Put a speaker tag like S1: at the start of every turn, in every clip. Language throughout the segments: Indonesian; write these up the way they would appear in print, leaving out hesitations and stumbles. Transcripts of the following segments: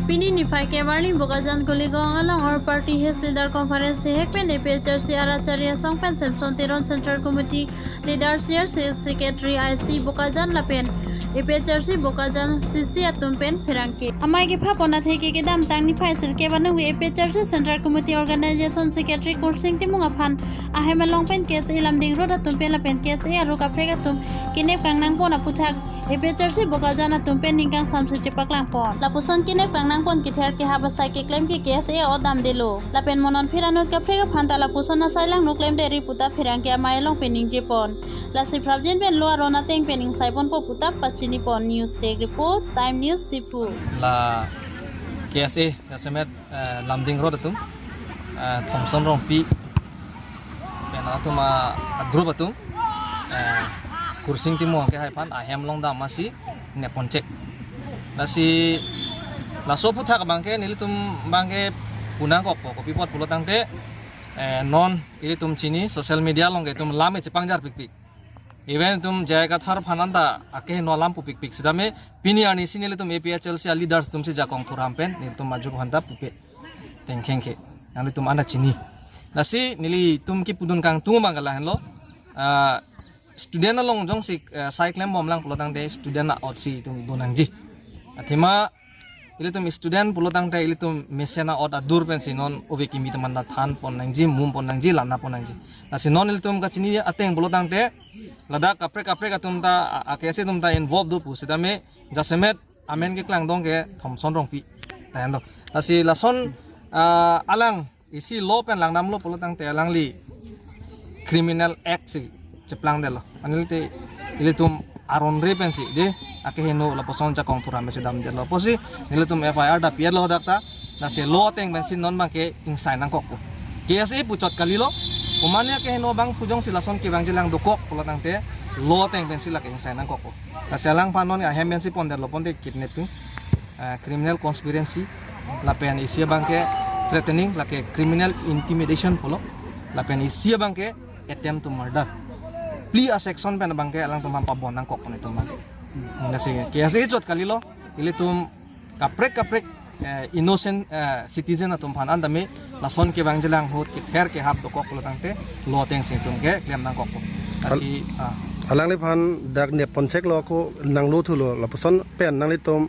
S1: Pini nifai kewarli bokajan kuligong alang or party his leader conference the hekpen APHRC Aracharya Songpen Samson Tiron Central Committee leader secretary IC bokajan lapen APHRC bokajan CC atumpen Ferangke amai ke phapona theke ke dam tang nifai sir ke banung APHRC Central Committee Organization Secretary Kursing Timung Afan ahemalong pen case ilamding road atumpen lapen case aru kaprega tum kinep kangnang pona puthak APHRC bokajan atumpen ningkang samse chepaklang pon lapuson kinep kangnang pon kither ke habasai ke claim ke case odam delo lapen monon phiranut ka frega phanta lapuson na sailang no claim de riputa phirang ke amai long pening jepon la sifrabjen ben lo arona teng pening saipon po puta pachini pon news take report time news tipu
S2: la KSA yasemet lamding road atum Thompson rong pi pena tuma group atum kursing timo ke haipan ahem long da masi nepon check nasi laso puthak bangke nilitum bangke punang kok kopi pot pulo tangte non ilitum chini social media long tum lame chepangjar pik even tum jayga thar phananda ake no lam pu pik sidame pini ani sinilitum APHLC leaders tum se jakong thuram pen nilitum maju hanta pupe tengkhengke nalitum anda chini nasi nili tum ki pudun kang tu mangala henlo student long jong sik cyclem bom lang pulo tangte student out si tum donangji athima ilitum student pulo tangte ilitum mesena od adur pensi non oveki mi teman than pon nangji mum pon nangji lana pon nangji nasi non ilitum ka chini ateng pulo tangte lada kapre katum ta akese tum ta involve du pusidame jasemet amen ke klang dong ke Thompson rong pi tando nasi lason alang isi law pen lang nam lo pulo tangte alang li criminal act si ceplang delo anilite ilitum aron re pensi de ake heno la poson cha kong thura mesi dam de lo posi niletum FIR da pier lo dakta na se lo teng pensi non bang ke insai nang kokko KSA pucot kali lo umane ke heno bang pujong silason ke bang jilang dokok pulo tang te lo teng pensi la ke insai nang kokko na selang panon ya hem pensi pon de lo pon de kidnapping criminal conspiracy la pen isia bang ke threatening la ke criminal intimidation pulo la pen isia bang ke attempt to murder pli a section pen bangke alang tum pampa bonang kok ni tum nasi KSA jot kali lo ilitum kaprek innocent citizen atum phan andame lason ke bangjelang hot ke ther ke hab dokok lo tangte lo teng sing tum ke klem nang kok asi
S3: alang le phan dak ne ponsek lo ko nang lo thulo la poson pen nang le tum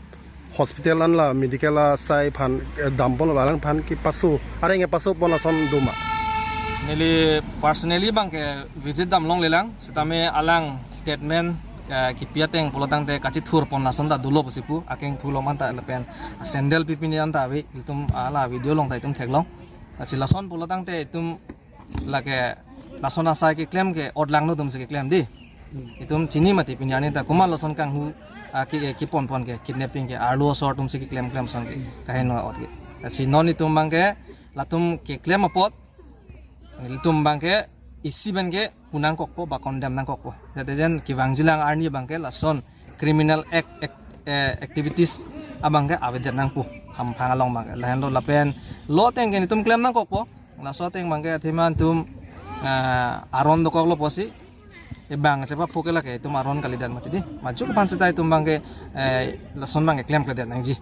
S3: hospital an la medical la sai phan dampon la lang phan ki pasu are nge pasu pon la son duma
S2: nili personally bang ke visit dam long lelang sitame alang statement ki piateng polotang te kachi thur pon la sonda dulo posipu akeng phulo manta lepen sandal pipini anta we tum ala video long tai tum theklong asila son polotang te tum lake lasona sai ke claim ke odlang no tum se ke claim di itum chini mati pinyani ta kumal lason kang hu ki pon ke kidnapping ke arlo sor tum se ke claim son ke kahen no od ke asi non itum bang ke latum ke claim apot ilitum bangke isi bangke punang kokpo ba condemn nang kokpo jaten kiwang jilang arni bangke lason criminal activities abangke awedet nang pu ham phangalong bangke lahen lo lapen lo teng ke tum claim nang kokpo laso teng bangke thiman tum aron dokok lo posi e bang chepa phokela ke tum aron kalidan mati di maju pancetai tum bangke lason bangke claim ke nang ji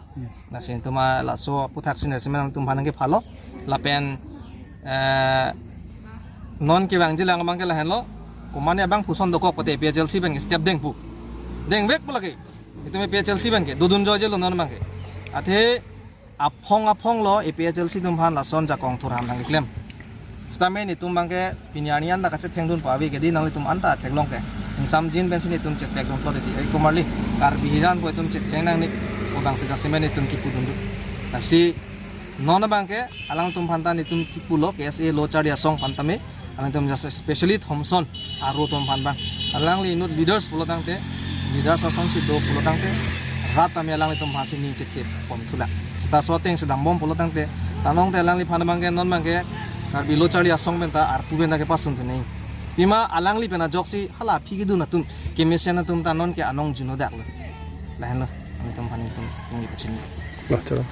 S2: nasin tuma laso puthak sin semen tum phanang ke phalo lapen non ke bang jilang bang ke lahen lo kumane bang puson dokok pate APHLC bang step deng pu deng wek pulake itu APHLC bang ke dudun joje lo non bang ke athe apong lo APHLC tum phan lason jakong thuram nang klem stame ni tum bang ke pinyanian da kache thengdun pawi ke di nang tum anta theklong ke sam jin ben sin tum chet pek dong to di ai kumarli kar bihiran po tum chet theng nang ni o bang se jasime ni tum ki pudun asi non bang ke alang tum phanta ni tum ki pulo KSA lo charia song phantame alang tum just especially Thompson aro tum phan bang alang li nut leaders pulo tangte leaders asong si do pulo tangte rat ame alang tum phasi ni chet pom thula sta soteng sedam bom pulo tangte tanong te alang li phan bang ke non bang ke kar bi lo charia song ben ta ar pu ben ke pasun nei bima alang li pena joksi hala phigi du na tum ke mesena tum ta non ke anong juno dak lo lahen lo tum phan tum ni pachini
S3: chalo